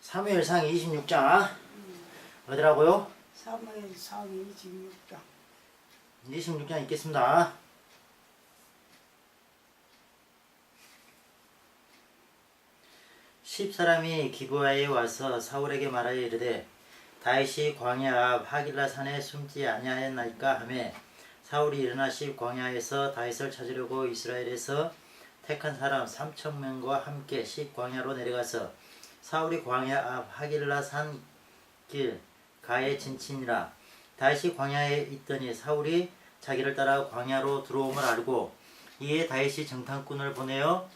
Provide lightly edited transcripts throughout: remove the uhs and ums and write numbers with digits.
사무엘상 26장 어디라고요? 사무엘상 26장 26장 읽겠습니다. 십 사람이 기브아에 와서 사울에게 말하여 이르되 다윗이 광야 앞 하길라 산에 숨지 아니하였나이까 하매 사울이 일어나 십 광야에서 다윗을 찾으려고 이스라엘에서 택한 사람 3,000명과 함께 십 광야로 내려가서 사울이 광야 앞 하길라 산 길 가에 진친이라. 다윗이 광야에 있더니 사울이 자기를 따라 광야로 들어옴을 알고 이에 다윗이 정탐꾼을 보내어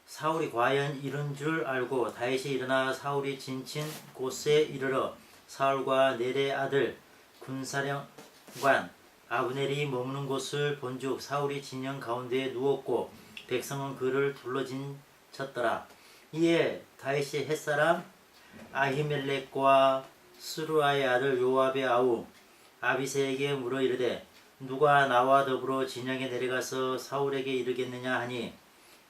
사울이 과연 이른 줄 알고 다윗이 일어나 사울이 진친 곳에 이르러 사울과 넬의 아들 군사령관 아브넬이 머무는 곳을 본즉 사울이 진영 가운데에 누웠고 백성은 그를 둘러진쳤더라. 이에 다윗이 햇사람 아히멜렉과 스루아의 아들 요압의 아우 아비새에게 물어 이르되 누가 나와 더불어 진영에 내려가서 사울에게 이르겠느냐 하니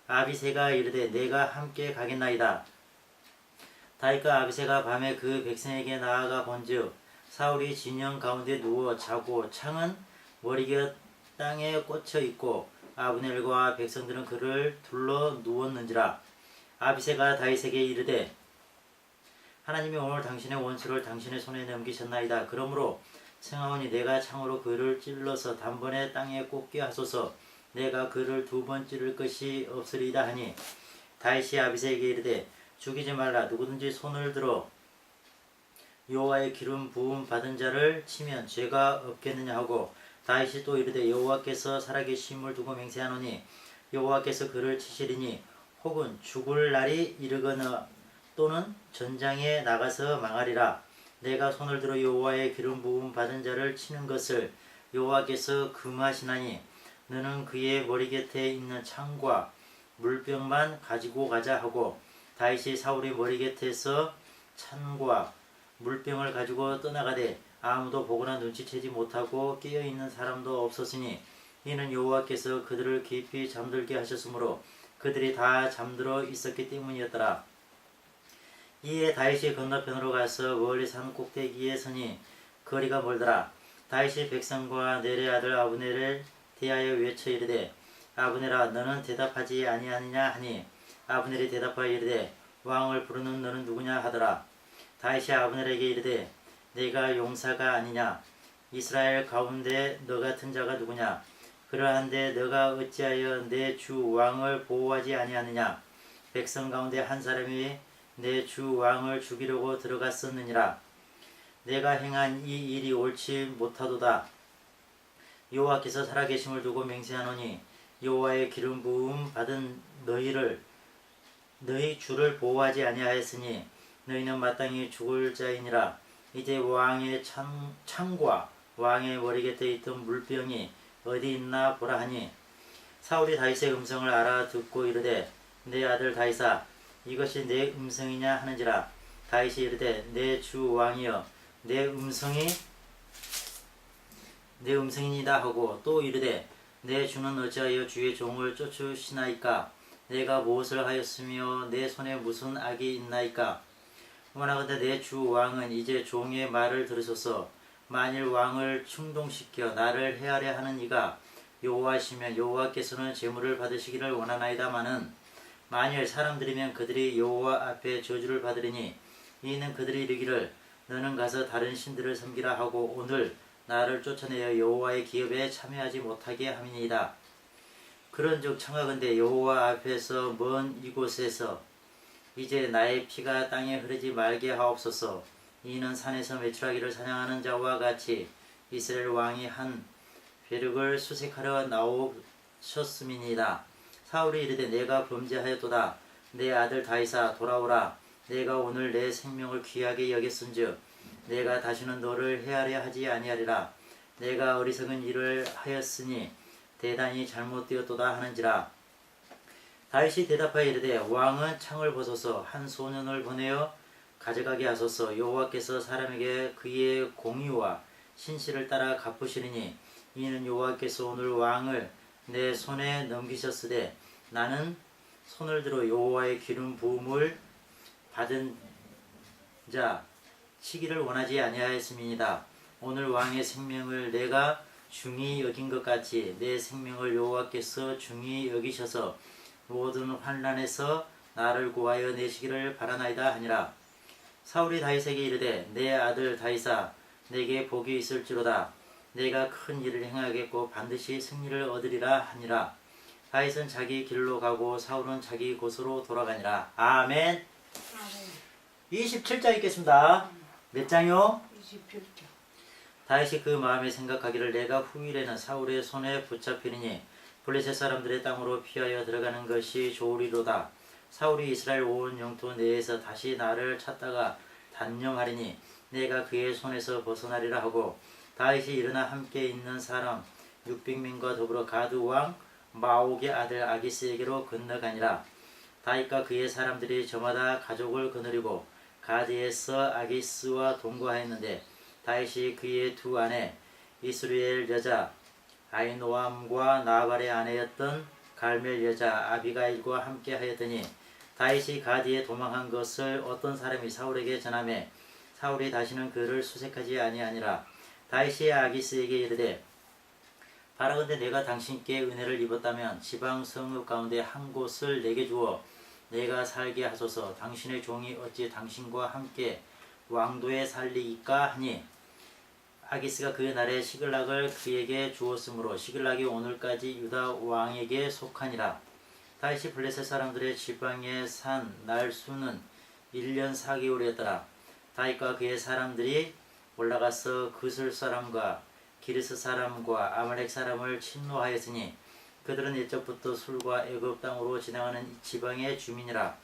아비새가 이르되 내가 함께 가겠나이다. 다윗과 아비새가 밤에 그 백성에게 나아가 본즉 사울이 진영 가운데 누워 자고 창은 머리곁 땅에 꽂혀 있고 아브넬과 백성들은 그를 둘러 누웠는지라. 아비새가 다윗에게 이르되 하나님이 오늘 당신의 원수를 당신의 손에 넘기셨나이다. 그러므로 청하오니 내가 창으로 그를 찔러서 단번에 땅에 꽂게 하소서. 내가 그를 2번 찌를 것이 없으리이다 하니 다윗이 아비새에게 이르되 죽이지 말라. 누구든지 손을 들어 여호와의 기름 부음 받은 자를 치면 죄가 없겠느냐 하고 다윗이 또 이르되 여호와께서 살아계심을 두고 맹세하노니 여호와께서 그를 치시리니 혹은 죽을 날이 이르거나 또는 전장에 나가서 망하리라. 내가 손을 들어 여호와의 기름 부음 받은 자를 치는 것을 여호와께서 금하시나니 너는 그의 머리 곁에 있는 창과 물병만 가지고 가자 하고 다윗이 사울의 머리 곁에서 창과 물병을 가지고 떠나가되 아무도 보거나 눈치채지 못하고 깨어있는 사람도 없었으니 이는 여호와께서 그들을 깊이 잠들게 하셨으므로 그들이 다 잠들어 있었기 때문이었더라. 이에 다윗이 건너편으로 가서 멀리 산 꼭대기에 서니 거리가 멀더라. 다윗이 백성과 넬의 아들 아브넬을 대하여 외쳐 이르되 아브넬아 너는 대답하지 아니하느냐 하니 아브넬이 대답하여 이르되 왕을 부르는 너는 누구냐 하더라. 다윗이 아브넬에게 이르되 내가 용사가 아니냐. 이스라엘 가운데 너 같은 자가 누구냐. 그러한데 너가 어찌하여 내 주 왕을 보호하지 아니하느냐. 백성 가운데 한 사람이 내 주 왕을 죽이려고 들어갔었느니라. 내가 행한 이 일이 옳지 못하도다. 여호와께서 살아계심을 두고 맹세하노니 여호와의 기름 부음 받은 너희 주를 보호하지 아니하였으니 너희는 마땅히 죽을 자이니라. 이제 왕의 창과 왕의 머리 곁에 있던 물병이 어디 있나 보라 하니 사울이 다윗의 음성을 알아듣고 이르되 내 아들 다윗아 이것이 내 음성이냐 하는지라. 다윗이 이르되 내 주 왕이여 내 음성이니다 하고 또 이르되 내 주는 어찌하여 주의 종을 쫓으시나이까. 내가 무엇을 하였으며 내 손에 무슨 악이 있나이까. 원하건대 내 주 왕은 이제 종의 말을 들으소서. 만일 왕을 충동시켜 나를 해하려 하는 이가 여호와시면 여호와께서는 제물을 받으시기를 원하나이다마는 만일 사람들이면 그들이 여호와 앞에 저주를 받으리니 이는 그들이 이르기를 너는 가서 다른 신들을 섬기라 하고 오늘 나를 쫓아내어 여호와의 기업에 참여하지 못하게 함이니이다. 그런즉 청하건대 여호와 앞에서 먼 이곳에서 이제 나의 피가 땅에 흐르지 말게 하옵소서. 이는 산에서 메추라기를 사냥하는 자와 같이 이스라엘 왕이 한 벼룩을 수색하러 나오셨음이니이다. 사울이 이르되 내가 범죄하였도다. 내 아들 다윗아 돌아오라. 내가 오늘 내 생명을 귀하게 여겼은즉 내가 다시는 너를 해하려 하지 아니하리라. 내가 어리석은 일을 하였으니 대단히 잘못되었도다 하는지라. 다윗이 대답하여 이르되 왕은 창을 벗어서 한 소년을 보내어 가져가게 하소서. 여호와께서 사람에게 그의 공의와 신실을 따라 갚으시리니 이는 여호와께서 오늘 왕을 내 손에 넘기셨으되 나는 손을 들어 여호와의 기름 부음을 받은 자 치기를 원하지 아니하였음이니이다. 오늘 왕의 생명을 내가 중히 여긴 것 같이 내 생명을 여호와께서 중히 여기셔서 모든 환난에서 나를 구하여 내시기를 바라나이다 하니라. 사울이 다윗에게 이르되 내 아들 다윗아 내게 복이 있을지로다. 내가 큰 일을 행하겠고 반드시 승리를 얻으리라 하니라. 다윗은 자기 길로 가고 사울은 자기 곳으로 돌아가니라. 아멘. 27장 읽겠습니다. 몇 장요? 27장. 다윗이 그 마음에 생각하기를 내가 후일에는 사울의 손에 붙잡히리니 블레셋 사람들의 땅으로 피하여 들어가는 것이 좋으리로다. 사울이 이스라엘 온 영토 내에서 다시 나를 찾다가 단념하리니 내가 그의 손에서 벗어나리라 하고 다윗이 일어나 함께 있는 사람 600명과 더불어 가드 왕 마옥의 아들 아기스에게로 건너가니라. 다윗과 그의 사람들이 저마다 가족을 거느리고 가드에서 아기스와 동거하였는데 다윗이 그의 두 아내 이스루엘 여자 아이노암과 나발의 아내였던 갈멜 여자 아비가일과 함께 하였더니 다윗이 가드에 도망한 것을 어떤 사람이 사울에게 전하매 사울이 다시는 그를 수색하지 아니하니라. 다윗이 아기스에게 이르되 바라건대 내가 당신께 은혜를 입었다면 지방 성읍 가운데 한 곳을 내게 주어 내가 살게 하소서. 당신의 종이 어찌 당신과 함께 왕도에 살리이까 하니 아기스가 그 날에 시글락을 그에게 주었으므로 시글락이 오늘까지 유다 왕에게 속하니라. 다윗이 블레셋 사람들의 지방에 산 날수는 1년 4개월이었더라. 다윗과 그의 사람들이 올라가서 그술 사람과 기르스 사람과 아말렉 사람을 침노하였으니 그들은 옛적부터 술과 애굽 땅으로 지나가는 지방의 주민이라.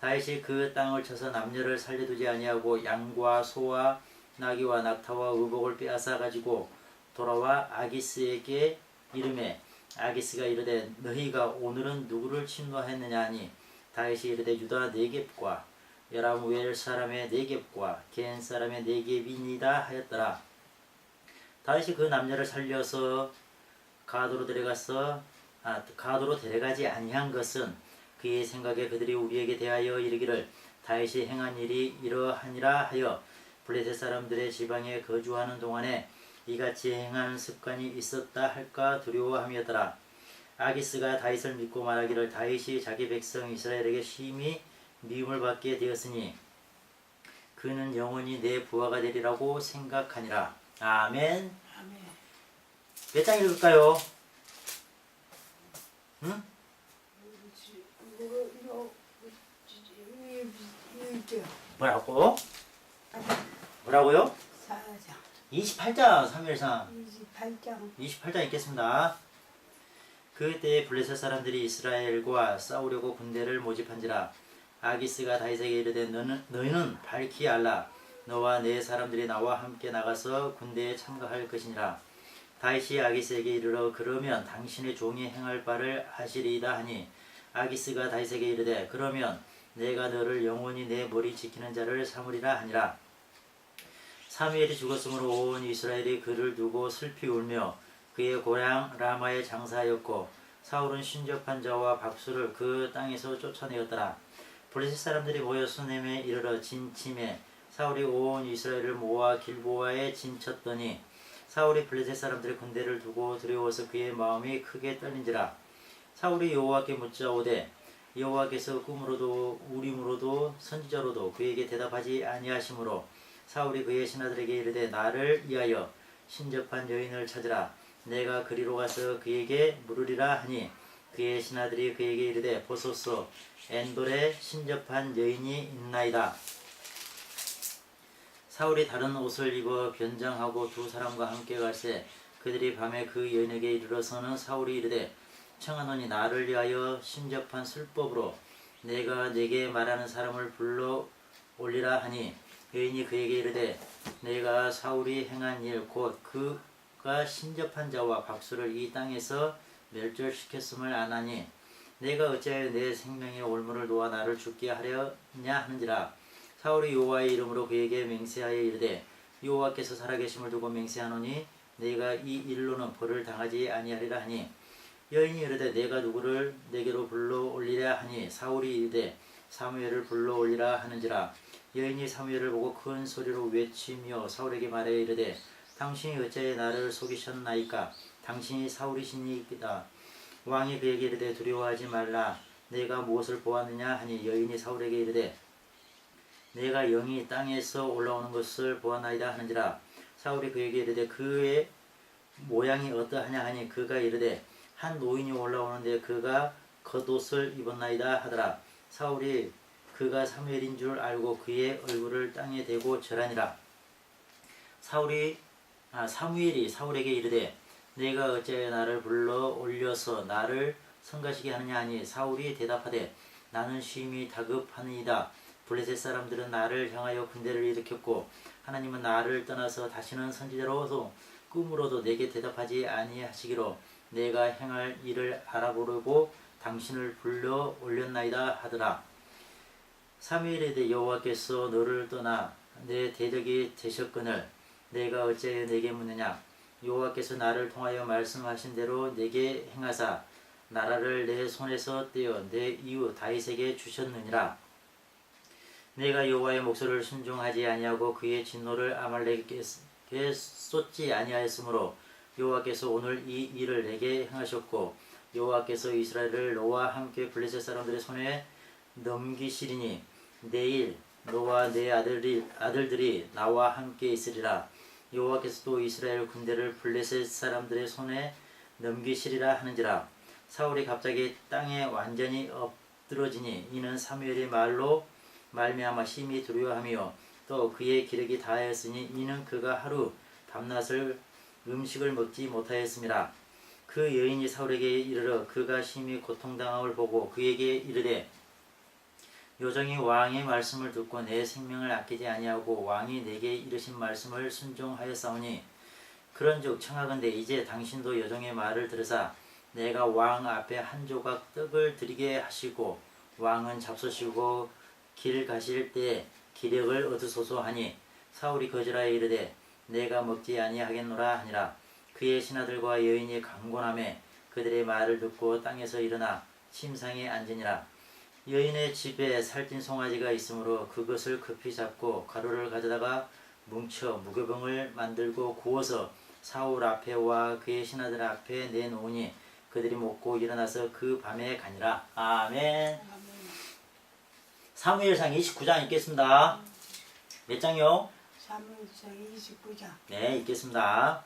다윗이 그 땅을 쳐서 남녀를 살려두지 아니하고 양과 소와 나귀와 낙타와 의복을 빼앗아 가지고 돌아와 아기스에게 이르매 아기스가 이르되 너희가 오늘은 누구를 침노하였느냐 하니 다윗이 이르되 유다 네겝과 여라무엘 사람의 네겝과 겐 사람의 네겝이니이다 하였더라. 다윗이 그 남녀를 살려서 가도로 데려가지 아니한 것은 그의 생각에 그들이 우리에게 대하여 이르기를 다윗이 행한 일이 이러하니라 하여 블레셋 사람들의 지방에 거주하는 동안에 이같이 행하는 습관이 있었다 할까 두려워함이었더라. 아기스가 다윗을 믿고 말하기를 다윗이 자기 백성 이스라엘에게 심히 미움을 받게 되었으니 그는 영원히 내 부하가 되리라고 생각하니라. 아멘. 아멘. 몇 장 읽을까요? 응? 뭐라고? 뭐라고요? 4장. 28장 3일상 28장. 28장 읽겠습니다. 그때 블레셋 사람들이 이스라엘과 싸우려고 군대를 모집한지라. 아기스가 다윗에게 이르되 너희는 밝히 알라. 너와 내 사람들이 나와 함께 나가서 군대에 참가할 것이니라. 다윗이 아기스에게 이르러 그러면 당신의 종이 행할 바를 하시리이다 하니 아기스가 다윗에게 이르되 그러면 내가 너를 영원히 내 머리 지키는 자를 삼으리라 하니라. 사무엘이 죽었으므로 온 이스라엘이 그를 두고 슬피 울며 그의 고향 라마에 장사하였고 사울은 신접한 자와 박수를 그 땅에서 쫓아내었더라. 블레셋 사람들이 모여 수넴에 이르러 진침해 사울이 온 이스라엘을 모아 길보아에 진쳤더니 사울이 블레셋 사람들의 군대를 두고 두려워서 그의 마음이 크게 떨린지라. 사울이 여호와께 묻자오되 여호와께서 꿈으로도 우림으로도 선지자로도 그에게 대답하지 아니하시므로 사울이 그의 신하들에게 이르되 나를 위하여 신접한 여인을 찾으라. 내가 그리로 가서 그에게 물으리라 하니 그의 신하들이 그에게 이르되 보소서 엔돌에 신접한 여인이 있나이다. 사울이 다른 옷을 입어 변장하고 두 사람과 함께 갈새 그들이 밤에 그 여인에게 이르러서는 사울이 이르되 청하노니 나를 위하여 신접한 술법으로 내가 네게 말하는 사람을 불러 올리라 하니 여인이 그에게 이르되 내가 사울이 행한 일 곧 그가 신접한 자와 박수를 이 땅에서 멸절시켰음을 아나니 내가 어찌하여 내 생명의 올무를 놓아 나를 죽게 하려냐 하는지라. 사울이 여호와의 이름으로 그에게 맹세하여 이르되 여호와께서 살아계심을 두고 맹세하노니 내가 이 일로는 벌을 당하지 아니하리라 하니 여인이 이르되 내가 누구를 내게로 불러 올리랴 하니 사울이 이르되 사무엘을 불러올리라 하는지라. 여인이 사무엘을 보고 큰 소리로 외치며 사울에게 말하여 이르되 당신이 어찌하여 나를 속이셨나이까? 당신이 사울이시니이다. 왕이 그에게 이르되 두려워하지 말라. 내가 무엇을 보았느냐 하니 여인이 사울에게 이르되 내가 영이 땅에서 올라오는 것을 보았나이다 하는지라. 사울이 그에게 이르되 그의 모양이 어떠하냐 하니 그가 이르되 한 노인이 올라오는데 그가 겉옷을 입었나이다 하더라. 사울이 그가 사무엘인 줄 알고 그의 얼굴을 땅에 대고 절하니라. 사무엘이 사울에게 이르되 내가 어찌하여 나를 불러 올려서 나를 성가시게 하느냐 하니 사울이 대답하되 나는 쉼이 다급하니이다. 블레셋 사람들은 나를 향하여 군대를 일으켰고 하나님은 나를 떠나서 다시는 선지자로서 꿈으로도 내게 대답하지 아니하시기로 내가 행할 일을 알아보려고 당신을 불러 올렸나이다 하더라. 사무엘에 대해 여호와께서 너를 떠나 내 대적이 되셨거늘 내가 어찌하여 내게 묻느냐? 여호와께서 나를 통하여 말씀하신 대로 내게 행하사 나라를 내 손에서 떼어 내 이웃 다윗에게 주셨느니라. 내가 여호와의 목소리를 순종하지 아니하고 그의 진노를 아말렉에게 쏟지 아니하였으므로 여호와께서 오늘 이 일을 내게 행하셨고 여호와께서 이스라엘을 너와 함께 블레셋 사람들의 손에 넘기시리니 내일 너와 내 아들들이 나와 함께 있으리라. 여호와께서 또 이스라엘 군대를 블레셋 사람들의 손에 넘기시리라 하는지라. 사울이 갑자기 땅에 완전히 엎드러지니 이는 사무엘의 말로 말미암아 심히 두려워하며 또 그의 기력이 다하였으니 이는 그가 하루 밤낮을 음식을 먹지 못하였음이라. 그 여인이 사울에게 이르러 그가 심히 고통당함을 보고 그에게 이르되 요정이 왕의 말씀을 듣고 내 생명을 아끼지 아니하고 왕이 내게 이르신 말씀을 순종하였사오니 그런즉 청하건대 이제 당신도 여종의 말을 들으사 내가 왕 앞에 한 조각 떡을 드리게 하시고 왕은 잡수시고 길 가실 때에 기력을 얻으소서 하니 사울이 거절하여 이르되 내가 먹지 아니하겠노라 하니라. 그의 신하들과 여인이 강권하매 그들의 말을 듣고 땅에서 일어나 침상에 앉으니라. 여인의 집에 살찐 송아지가 있으므로 그것을 급히 잡고 가루를 가져다가 뭉쳐 무교병을 만들고 구워서 사울 앞에와 그의 신하들 앞에 내놓으니 그들이 먹고 일어나서 그 밤에 가니라. 아멘. 사무엘상 29장 읽겠습니다. 몇 장이요? 사무엘상 29장. 네, 읽겠습니다.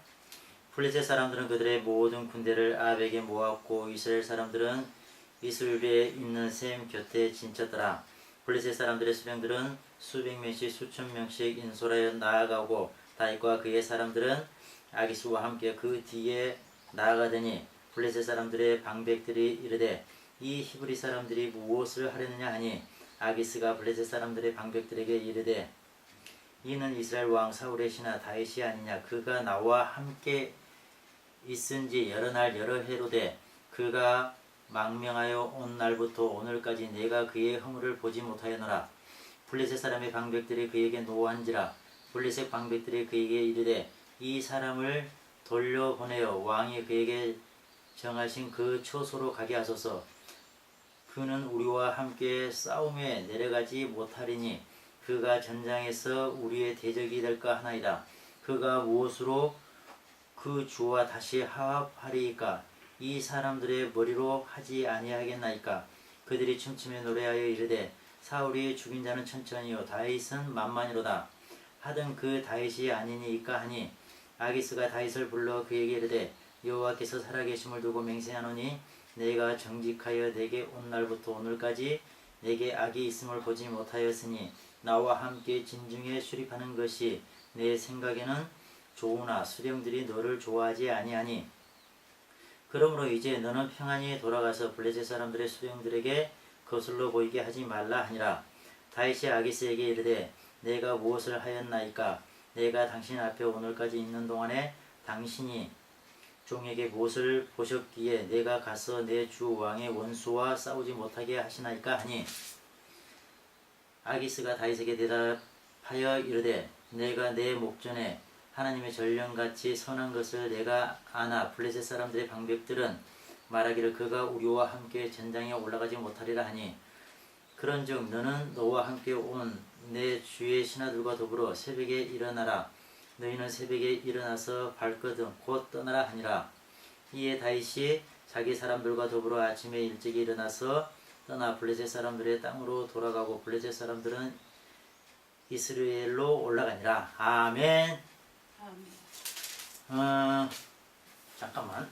블레셋 사람들은 그들의 모든 군대를 아벡에 모았고 이스라엘 사람들은 이슬베에 있는 셈 곁에 진쳤더라. 블레셋 사람들의 수령들은 수백 명씩 수천 명씩 인솔하여 나아가고 다윗과 그의 사람들은 아기스와 함께 그 뒤에 나아가더니 블레셋 사람들의 방백들이 이르되 이 히브리 사람들이 무엇을 하려느냐 하니 아기스가 블레셋 사람들의 방백들에게 이르되 이는 이스라엘 왕 사울의 신하 다윗이 아니냐. 그가 나와 함께 있은지 여러 날 여러 해로되 그가 망명하여 온 날부터 오늘까지 내가 그의 허물을 보지 못하였노라. 블레셋 사람의 방백들이 그에게 노한지라. 블레셋 방백들이 그에게 이르되 이 사람을 돌려보내어 왕이 그에게 정하신 그 처소로 가게 하소서. 그는 우리와 함께 싸움에 내려가지 못하리니 그가 전장에서 우리의 대적이 될까 하나이다. 그가 무엇으로 그 주와 다시 화합하리이까? 이 사람들의 머리로 하지 아니하겠나이까? 그들이 춤추며 노래하여 이르되 사울이 죽인 자는 천천히요 다윗은 만만이로다 하던 그 다윗이 아니니이까 하니 아기스가 다윗을 불러 그에게 이르되 여호와께서 살아계심을 두고 맹세하노니 내가 정직하여 내게 온 날부터 오늘까지 내게 악이 있음을 보지 못하였으니 나와 함께 진중에 출입하는 것이 내 생각에는 좋으나 수령들이 너를 좋아하지 아니하니 그러므로 이제 너는 평안히 돌아가서 블레셋 사람들의 수령들에게 거슬러 보이게 하지 말라 하니라. 다윗이 아기스에게 이르되 내가 무엇을 하였나이까? 내가 당신 앞에 오늘까지 있는 동안에 당신이 종에게 무엇을 보셨기에 내가 가서 내 주 왕의 원수와 싸우지 못하게 하시나이까 하니 아기스가 다윗에게 대답하여 이르되 내가 내 목전에 하나님의 전령같이 선한 것을 내가 아나 블레셋 사람들의 방백들은 말하기를 그가 우리와 함께 전장에 올라가지 못하리라 하니 그런즉 너는 너와 함께 온 내 주의 신하들과 더불어 새벽에 일어나라. 너희는 새벽에 일어나서 발거든 곧 떠나라 하니라. 이에 다윗이 자기 사람들과 더불어 아침에 일찍 일어나서 떠나 블레셋 사람들의 땅으로 돌아가고 블레셋 사람들은 이스라엘로 올라가니라. 아멘. 아멘. 잠깐만.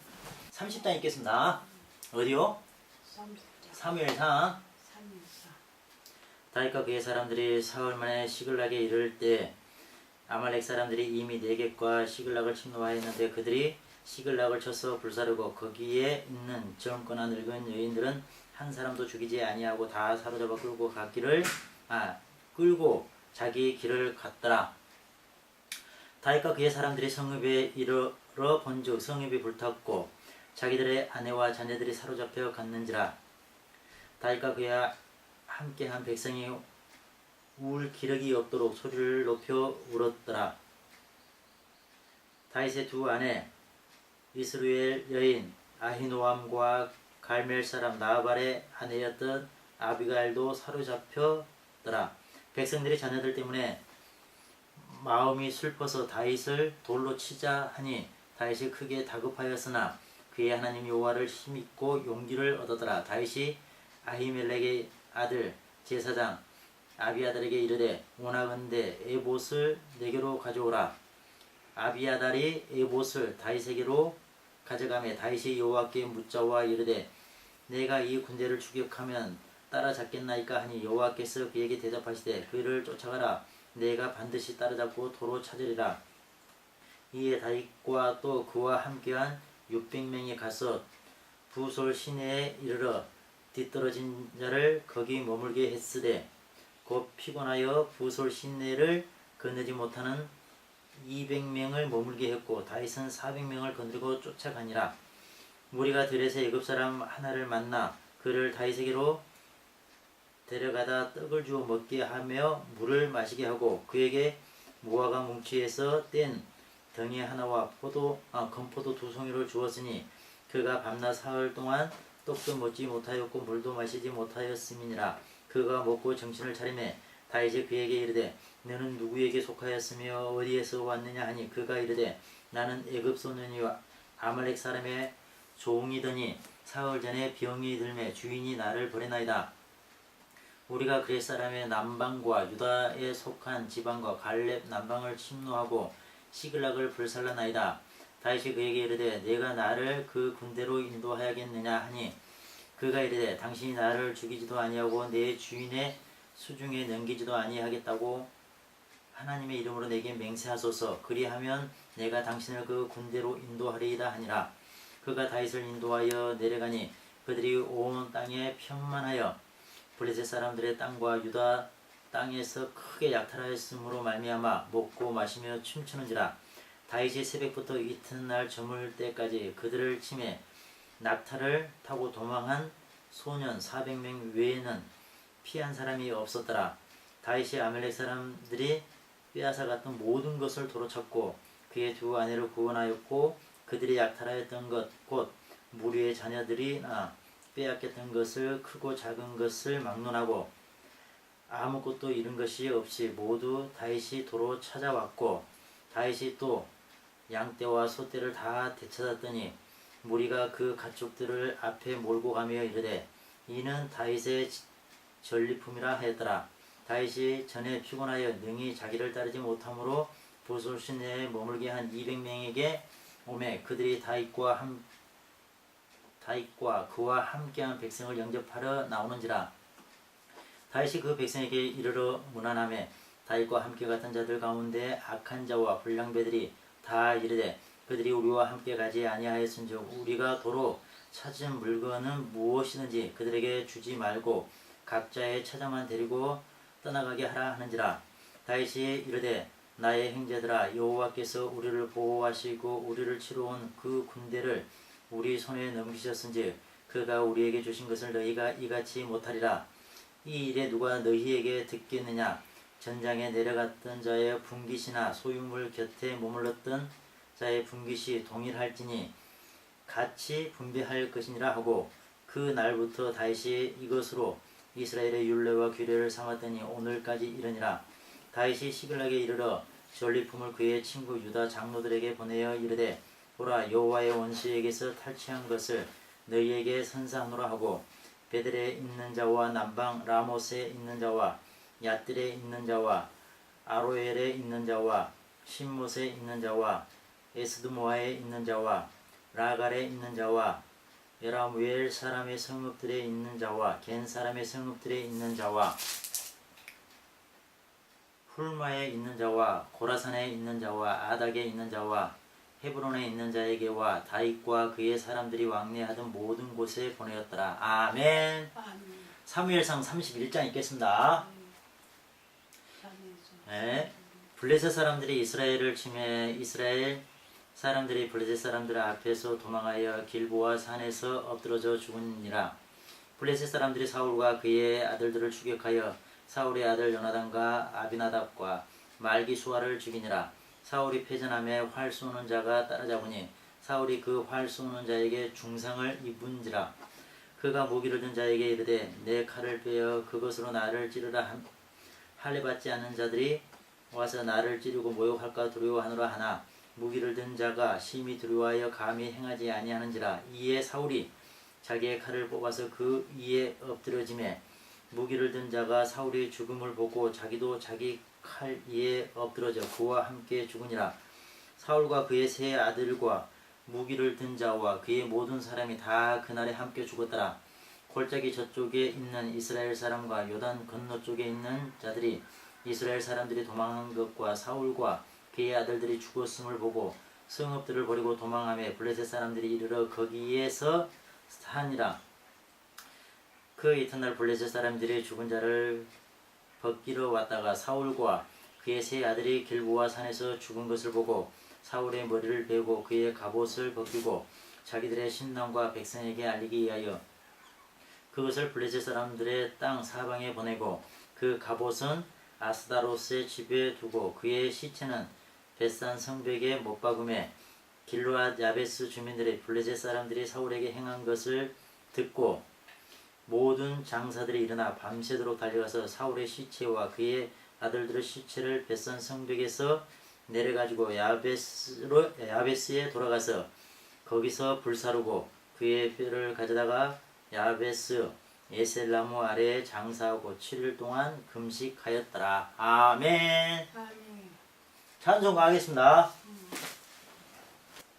30장 읽겠습니다. 어디요? 30장. 사무엘상. 3일사. 다윗과 그의 사람들이 사흘만에 시글락에 이를 때 아말렉 사람들이 이미 네겝과 시글락을 침노하였는데 그들이 시글락을 쳐서 불사르고 거기에 있는 젊거나 늙은 여인들은 한 사람도 죽이지 아니하고 다 사로잡아 끌고 자기 길을 갔더라. 다윗과 그의 사람들이 성읍에 이르러 본즉 성읍이 불탔고 자기들의 아내와 자녀들이 사로잡혀 갔는지라. 다윗과 그와 함께한 백성이 울 기력이 없도록 소리를 높여 울었더라. 다윗의 두 아내 이스루엘 여인 아히노암과 갈멜 사람 나발의 아내였던 아비가일도 사로잡혔더라. 백성들이 자녀들 때문에 마음이 슬퍼서 다윗을 돌로 치자 하니 다윗이 크게 다급하였으나 그의 하나님 여호와를 힘입고 용기를 얻었더라. 다윗이 아히멜렉의 아들 제사장 아비아달에게 이르되 원하건대 에봇을 내게로 가져오라. 아비아달이 에봇을 다윗에게로 가져가매 다윗이 여호와께 묻자와 이르되 내가 이 군대를 추격하면 따라잡겠나이까 하니 여호와께서 그에게 대답하시되 그를 쫓아가라. 내가 반드시 따라잡고 도로 찾으리라. 이에 다윗과 또 그와 함께한 600명이 가서 부솔 시내에 이르러 뒤떨어진 자를 거기 머물게 했으되 곧 피곤하여 부솔 시내를 건너지 못하는 200명을 머물게 했고 다윗은 400명을 건드리고 쫓아가니라. 무리가 들에서 애굽 사람 하나를 만나 그를 다윗에게로 데려가다 떡을 주어 먹게 하며 물을 마시게 하고 그에게 무화과 뭉치에서 뗀 덩이 하나와 건포도 2송이를 주었으니 그가 밤낮 사흘 동안 떡도 먹지 못하였고 물도 마시지 못하였음이니라. 그가 먹고 정신을 차리매 다윗이 그에게 이르되 너는 누구에게 속하였으며 어디에서 왔느냐 하니 그가 이르되 나는 애굽 소년이와 아말렉 사람의 종이더니 사흘 전에 병이 들매 주인이 나를 버리나이다. 우리가 그렛 사람의 남방과 유다에 속한 지방과 갈렙 남방을 침노하고 시글락을 불살라나이다. 다윗이 그에게 이르되 내가 나를 그 군대로 인도하야겠느냐 하니 그가 이르되 당신이 나를 죽이지도 아니하고 내 주인의 수중에 넘기지도 아니하겠다고 하나님의 이름으로 내게 맹세하소서. 그리하면 내가 당신을 그 군대로 인도하리이다 하니라. 그가 다윗을 인도하여 내려가니 그들이 온 땅에 편만하여 블레셋 사람들의 땅과 유다 땅에서 크게 약탈하였으므로 말미암아 먹고 마시며 춤추는지라. 다윗이 새벽부터 이튿날 저물 때까지 그들을 치매 낙타를 타고 도망한 소년 400명 외에는 피한 사람이 없었더라. 다윗이 아멜렉 사람들이 빼앗아갔던 모든 것을 도로 찾고 그의 두 아내를 구원하였고 그들이 약탈하였던 것 곧 무리의 자녀들이나 빼앗겼던 것을 크고 작은 것을 막론하고 아무것도 잃은 것이 없이 모두 다윗이 도로 찾아왔고 다윗이 또 양떼와 소떼를 다 되찾았더니 무리가 그 가축들을 앞에 몰고 가며 이르되 이는 다윗의 전리품이라 하였더라. 다윗이 전에 피곤하여 능히 자기를 따르지 못하므로 부솔 시내에 머물게 한 200명에게 오매 그들이 다윗과 그와 함께한 백성을 영접하러 나오는지라. 다윗이 그 백성에게 이르러 문안하매 다윗과 함께 갔던 자들 가운데 악한 자와 불량배들이 다 이르되 그들이 우리와 함께 가지 아니하였은즉 우리가 도로 찾은 물건은 무엇이든지 그들에게 주지 말고 각자의 처자만 데리고 떠나가게 하라 하는지라. 다윗이 이르되 나의 형제들아 여호와께서 우리를 보호하시고 우리를 치러 온 그 군대를 우리 손에 넘기셨은즉 그가 우리에게 주신 것을 너희가 이같이 못하리라. 이 일에 누가 너희에게 듣겠느냐. 전장에 내려갔던 자의 분깃이나 소유물 곁에 머물렀던 자의 분깃이 동일할지니 같이 분배할 것이니라 하고 그 날부터 다윗이 이것으로 이스라엘의 율례와 규례를 삼았더니 오늘까지 이르니라. 다윗이 시글락에 이르러 전리품을 그의 친구 유다 장로들에게 보내어 이르되 보라 여호와의 원수에게서 탈취한 것을 너희에게 선사하노라 하고 베델에 있는 자와 남방 라못에 있는 자와 얏들에 있는 자와 아로엘에 있는 자와 신못에 있는 자와 에스드모아에 있는 자와 라갈에 있는 자와 에라무엘 사람의 성읍들에 있는 자와 겐 사람의 성읍들에 있는 자와 훌마에 있는 자와 고라산에 있는 자와 아닥에 있는 자와 헤브론에 있는 자에게와 다윗과 그의 사람들이 왕래하던 모든 곳에 보내었더라. 아멘. 아멘. 사무엘상 31장 읽겠습니다. 사무엘상. 네. 블레셋 사람들이 이스라엘을 침해 이스라엘 사람들이 블레셋 사람들 앞에서 도망하여 길보아 산에서 엎드러져 죽으니라. 블레셋 사람들이 사울과 그의 아들들을 추격하여 사울의 아들 요나단과 아비나답과 말기수아를 죽이니라. 사울이 패전함에 활 쏘는 자가 따라잡으니 사울이 그 활 쏘는 자에게 중상을 입은지라. 그가 무기를 든 자에게 이르되 내 칼을 빼어 그것으로 나를 찌르라 할례 받지 않는 자들이 와서 나를 찌르고 모욕할까 두려워하노라 하나 무기를 든 자가 심히 두려워하여 감히 행하지 아니하는지라. 이에 사울이 자기의 칼을 뽑아서 그 위에 엎드려지매 무기를 든 자가 사울의 죽음을 보고 자기도 자기 칼 위에 엎드러져 그와 함께 죽으니라. 사울과 그의 세 아들과 무기를 든 자와 그의 모든 사람이 다 그날에 함께 죽었더라. 골짜기 저쪽에 있는 이스라엘 사람과 요단 건너쪽에 있는 자들이 이스라엘 사람들이 도망한 것과 사울과 그의 아들들이 죽었음을 보고 성읍들을 버리고 도망하며 블레셋 사람들이 이르러 거기에서 사니라. 그 이튿날 블레셋 사람들이 죽은 자를 벗기러 왔다가 사울과 그의 세 아들이 길보아 산에서 죽은 것을 보고 사울의 머리를 베고 그의 갑옷을 벗기고 자기들의 신랑과 백성에게 알리기 위하여 그것을 블레셋 사람들의 땅 사방에 보내고 그 갑옷은 아스다롯의 집에 두고 그의 시체는 벳산 성벽에 못 박음에 길르앗 야베스 주민들의 블레셋 사람들이 사울에게 행한 것을 듣고 모든 장사들이 일어나 밤새도록 달려가서 사울의 시체와 그의 아들들의 시체를 벳산 성벽에서 내려가지고 야베스에 돌아가서 거기서 불사르고 그의 뼈를 가져다가 야베스 에셀나무 아래에 장사하고 7일 동안 금식하였더라. 아멘. 아멘. 찬송가 하겠습니다.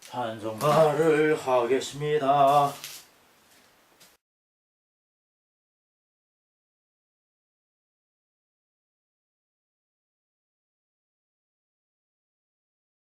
찬송가를 하겠습니다.